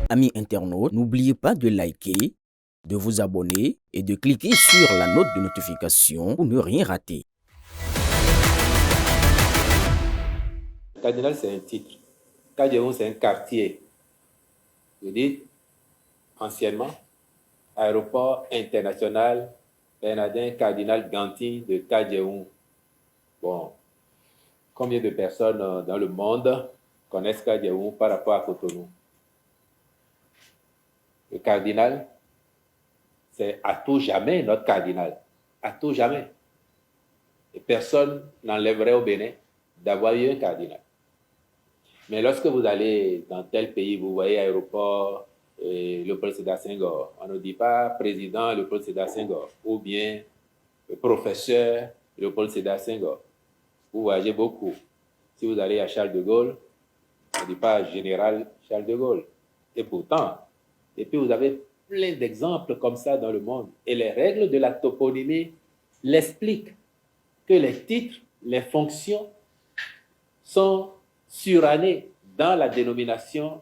Amis internautes, n'oubliez pas de liker, de vous abonner et de cliquer sur la note de notification pour ne rien rater. Cardinal, c'est un titre. Kadjewoun, c'est un quartier. Je dis, anciennement, aéroport international Bernardin Cardinal Ganti de Kadjewoun. Bon, combien de personnes dans le monde connaissent Kadjewoun par rapport à Cotonou? Le cardinal, c'est à tout jamais notre cardinal. À tout jamais. Et personne n'enlèverait au Bénin d'avoir eu un cardinal. Mais lorsque vous allez dans tel pays, vous voyez aéroport Léopold Sédar Senghor. On ne dit pas président Léopold Sédar Senghor ou bien professeur Léopold Sédar Senghor. Vous voyagez beaucoup. Si vous allez à Charles de Gaulle, on ne dit pas général Charles de Gaulle. Et pourtant, et puis vous avez plein d'exemples comme ça dans le monde. Et les règles de la toponymie l'expliquent que les titres, les fonctions sont surannés dans la dénomination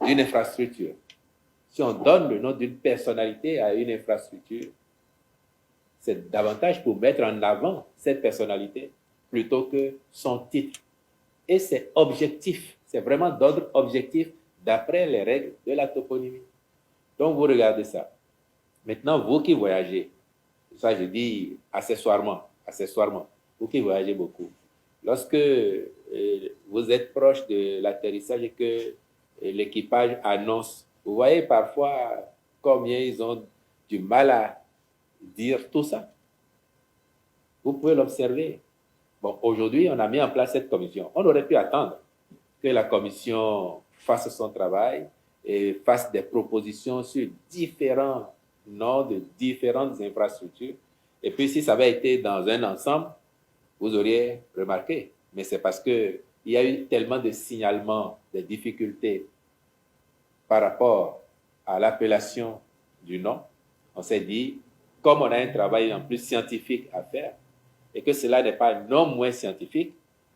d'une infrastructure. Si on donne le nom d'une personnalité à une infrastructure, c'est davantage pour mettre en avant cette personnalité plutôt que son titre. Et c'est objectif, c'est vraiment d'ordre objectif d'après les règles de la toponymie. Donc vous regardez ça. Maintenant, vous qui voyagez, ça je dis accessoirement, vous qui voyagez beaucoup, lorsque vous êtes proche de l'atterrissage et que l'équipage annonce, vous voyez parfois combien ils ont du mal à dire tout ça. Vous pouvez l'observer. Bon, aujourd'hui, on a mis en place cette commission. On aurait pu attendre que la commission fasse son travail et fasse des propositions sur différents noms de différentes infrastructures. Et puis, si ça avait été dans un ensemble, vous auriez remarqué. Mais c'est parce qu'il y a eu tellement de signalements, de difficultés par rapport à l'appellation du nom. On s'est dit, comme on a un travail en plus scientifique à faire, et que cela n'est pas non moins scientifique,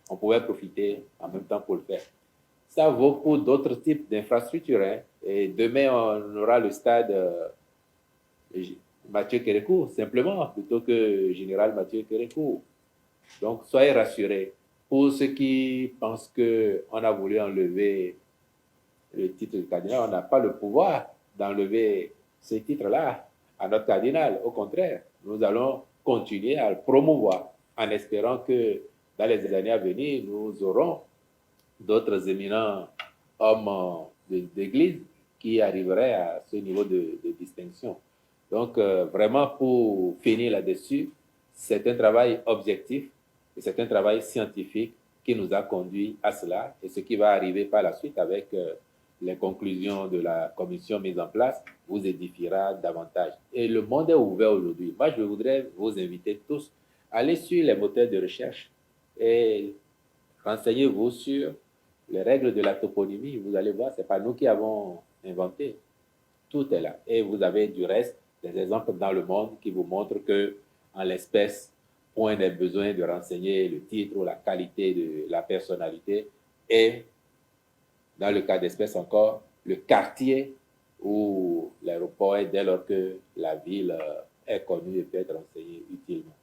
on pouvait profiter en même temps pour le faire. Ça vaut pour d'autres types d'infrastructures. Hein. Et demain, on aura le stade Mathieu Kérékou, simplement, plutôt que Général Mathieu Kérékou. Donc, soyez rassurés. Pour ceux qui pensent qu'on a voulu enlever le titre de cardinal, on n'a pas le pouvoir d'enlever ce titre-là à notre cardinal. Au contraire, nous allons continuer à le promouvoir en espérant que dans les années à venir, nous aurons d'autres éminents hommes d'église qui arriveraient à ce niveau de distinction. Donc, vraiment, pour finir là-dessus, c'est un travail objectif et c'est un travail scientifique qui nous a conduit à cela. Et ce qui va arriver par la suite avec les conclusions de la commission mise en place vous édifiera davantage. Et le monde est ouvert aujourd'hui. Moi, je voudrais vous inviter tous à aller sur les moteurs de recherche et renseignez-vous sur les règles de la toponymie. Vous allez voir, ce n'est pas nous qui avons inventé. Tout est là. Et vous avez du reste des exemples dans le monde qui vous montrent que, en l'espèce, point n'est besoin de renseigner le titre ou la qualité de la personnalité. Et dans le cas d'espèce encore, le quartier où l'aéroport est dès lors que la ville est connue et peut être renseignée utilement.